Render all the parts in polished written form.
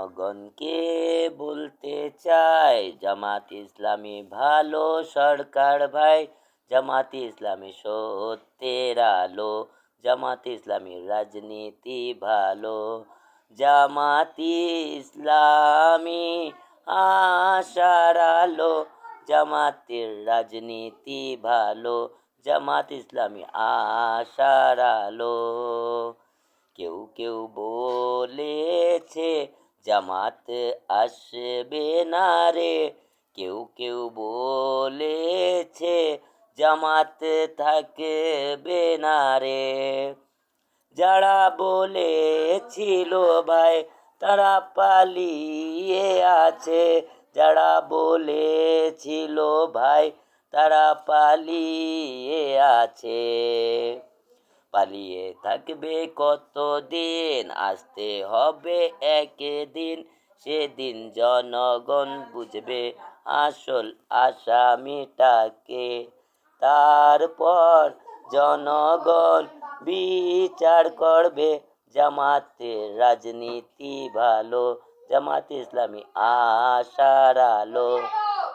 জনগণকে বলতে চাই, জামাত ইসলামী ভালো সরকার ভাই, জামাত ইসলামী সত্যের আলো, জামাত ইসলামীর রাজনীতি ভালো, জামাত ইসলামী আশার আলো, জামাতের রাজনীতি ভালো, জামাত ইসলামী আশার আলো। কেউ কেউ বলেছে জামাত আসবে না রে, কেউ কেউ বলেছে জামাত থাকবে না রে। যারা বলেছিল ভাই তারা পালিয়ে আছে, যারা বলেছিল ভাই তারা পালিয়ে আছে। পালিয়ে থাকবে কতদিন, আসতে হবে একদিন, সেদিন জনগণ বুঝবে আসল আসামিটাকে। তারপর জনগণ বিচার করবে, জামাতের রাজনীতি ভালো, জামাত ইসলামী আশার আলো,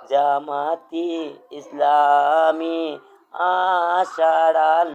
জামাতি ইসলামী আশার আলো।